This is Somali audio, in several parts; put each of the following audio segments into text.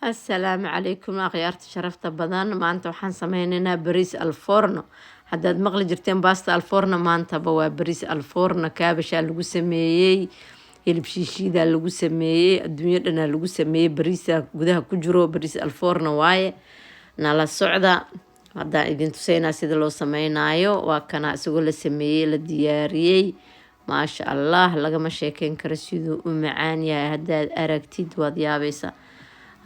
السلام عليكم أخيارتي شرفت بدن maanta waxaan sameynaynaa bariis alforno haddaad maqli jirteen baasta alforno maantaba waa bariis alforno kaabashaa lagu sameeyey hilib shiishiidaa lagu sameeyey adduunyo dhanaa lagu sameeyey bariisa gudaha ku jiro bariis alforno waaye nala socda haddaan idin tusaynaa sida loo sameynaayo waa kana isagoo la sameeyey la diyaariyey maasha allah lagama sheekeyn karo siduu u macaan yahay haddaad aragtid waad yaabaysa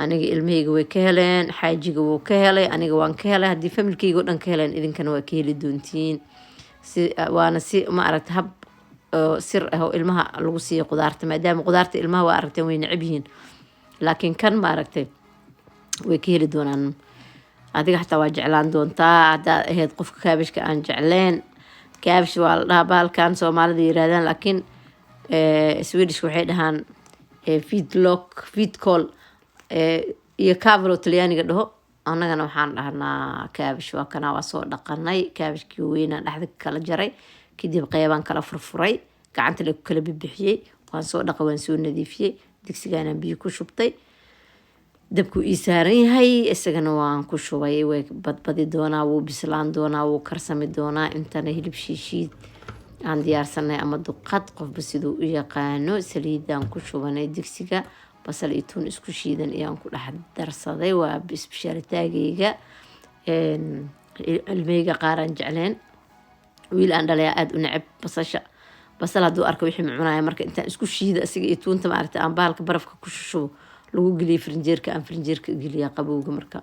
aniga ilmahayga way ka heleen xaajiga wuu ka helay aniga waan ka helay haddii familkayga oo dhan ka heleen idinkana waa ka heli doontiin waana si ma aragta hab sir ah oo ilmaha lagu siiyo qudaarta maadaama qudaarta ilmaha waa aragteen way necab yihiin laakiin kan ma aragtay way ka heli doonaan adiga xataa waa jeclaan doontaa haddaad ahayd qofka kaabashka aan jecleen kaabash waa la dhahaa bahalkan soomaalida yiraahdaan laakiin Swedish waxay dhahaan feedcol iyo kaabalo talyaaniga dhaho annagana waxaan dhahnaa kaabash waa kana waa soo dhaqanay kaabashkii weynaan dhexda kala jaray kadib qeybaan kala furfuray gacanta lagu kala bibixiyey waan soo dhaqay waan soo nadiifiyey digsigaanaan biyo ku shubtay dabku ii saaran yahay isagana waan ku shubay way badbadi doonaa wuu bislaan doonaa wuu karsami doonaa intana hilib shiishiid aan diyaarsanay ama duqad qofba siduu u yaqaano saliidaan ku shubanay digsiga basal iyo tuun isku shiidan ayaan ku dhex darsaday waa isbishaalitaagayga ilmeyga qaaraan jecleen wiil aan dhalayaa aada u necab basal hadduu arko wixii macunaya marka intaan isku shiida asiga iyo tuunta maaragta aan bahalka barafka ku shushubo lagu geliyo firinjeerka aan firinjeerka geliyaa qabowga marka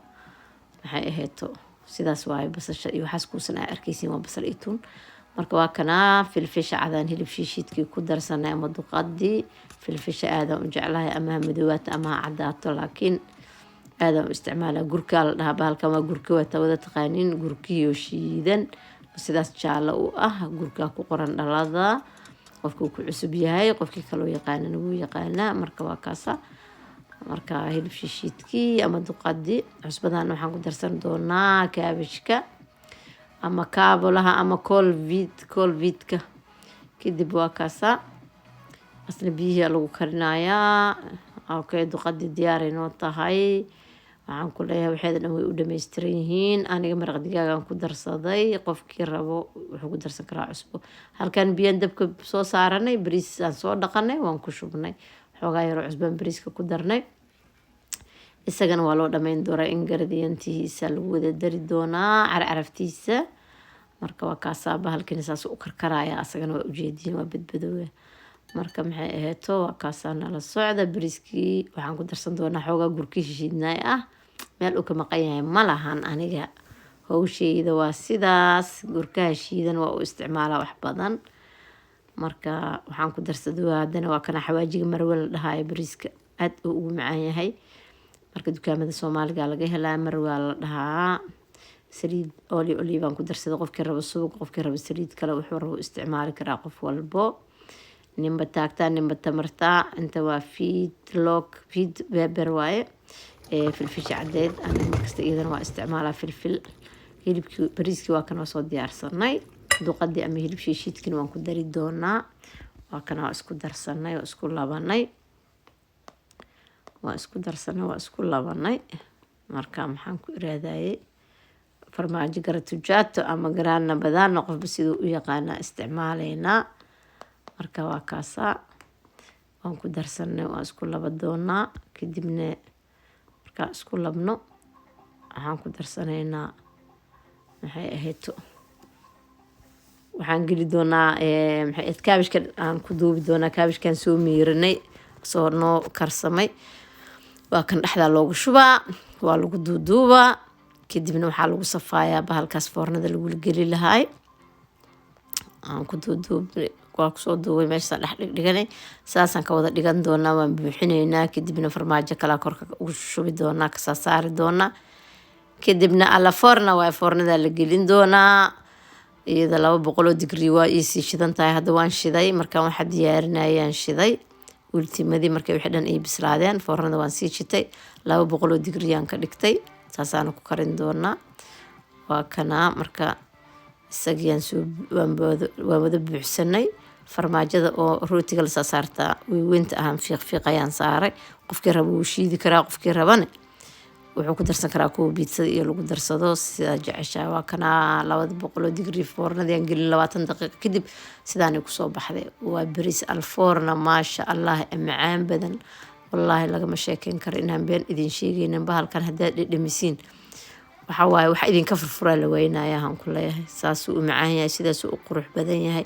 maxay ahayto sidaas waaye basasha iyo waxaas kuusan aa arkaysiin waa basal iyo tuun marka waa kanaa filfisha cadaan hilib shiishiidkii ku darsanay ama duqadii filfisha aadaan u jeclahay ama madoowaata ama cadaato laakiin aadaan u isticmaalaa gurkaa la dhahaa bahalkan waa gurka waa tawada taqaaniin gurkiyo shiidan sidaas jaallo u ah gurkaa ku qoran dhalada qofkuu ku cusub yahay qofkii kaloo yaqaanana wuu yaqaanaa marka waa kaasa marka hilib shiishiidkii ama duqadii cusbadan waxaan ku darsan doonaa kaabashka ama kaabolaha ama colvidka kadib waa kaasa asna biyihii lagu karinayaa okay duqadii diyaar inoo tahay waxaan ku leeyahay waxeeda dhan way u dhammaystiran yihiin aniga maraq digaagaan ku darsaday qofkii rabo wuxuu ku darsan karaa cusbo halkan biyaan dabka soo saaranay bariisaan soo dhaqanay waan ku shubnay xoogaa yaroo cusbaan bariiska ku darnay isagana waa loo dhammayn doonaa ingredientihiisa lagu wada dari doonaa carcaraftiisa marka waa kaasaa bahalkani saas u karkaraya asagana waa ujeediin waa badbadooya marka maxay ahayto waa kaasaa nala socda bariiskii waxaan ku darsan doonaa xoogaa gurkii shishiidnaay ah meel uu ka maqan yahay ma lahan aniga hawsheyda waa sidaas gurkaha shiidan waa u isticmaalaa wax badan marka waxaan ku darsadaa haddana waa kana xawaajiga marwe la dhahayo bariiska aad uu ugu macaan yahay marka dukaamada soomaaliga laga helaa marwaa la dhahaa saliid olivaan ku darsada qofkii rabo subag qofkii rabo saliid kale wuxuu rabo isticmaali karaa qof walbo nimba taagtaa nimba tamartaa inta waa feed beber waaye filfisha cadeed aniga markasta iyadana waa isticmaalaa filfil hilibkii bariiskii waa kana soo diyaarsanay duqadii ama hilib shiishiidkina waan ku dari doonaa waa kana waa isku darsanay waa isku labanay waa isku darsanay waa isku labanay marka maxaan ku iraadayay farmaajo garatujato ama garaana badaana qofba siduu u yaqaanaa isticmaalaynaa marka waa kaasaa waan ku darsanay waa isku laba doonaa kadibna markaa isku labno waxaan ku darsanaynaa maxay ahayto waxaan geli doonaa kaabishka aan ku duubi doonaa kaabishkan soo miirinay soo noo karsamay waa kan dhexdaa loogu shubaa waa lagu duuduubaa kadibna waxaa lagu safaayaa bahalkaas foornada lagula geli lahaay aan ku duuduubnay waa kusoo duubay meeshaan dhex dhigdhiganay saasaan ka wada dhigan doonaa waan buuxinaynaa kadibna farmaajo kalaa korka ugu shubi doonaa kasaa saari doonaa kadibna alla foorna waa foornadaa la gelin doonaa iyada 200 digrii waa iisii shidan tahay hadda waan shiday markaan waxaa diyaarinayaan shiday ultimadii markay wixii dhan ay bislaadeen foornada waan sii shitay 200 digrii aan ka dhigtay saasaana ku karin doonaa waa kana marka isagiyaan waan wada buuxsanay farmaajada oo rootiga la saartaa weynta ahaan fiiq ayaan saaray qofkii rabo wuu shiidi karaa qofkii rabana wuxuu ku darsan karaa kuwa biidsada iyo lagu darsado sidaa jeceshaa. waa kanaa 200 digrii foornadaan gelin 20 daqiiqo kadib sidaanay kusoo baxday. waa bariis alfoorna maasha allah macaan badan wallaahi lagama sheekeyn karo inaan been idin sheegaynin. bahalkan haddaad dhedhamisiin waxa waaye wax idinka furfuraa la weynayaa aan ku leeyahay. saasuu u macaan yahay, sidaasuu u qurux badan yahay.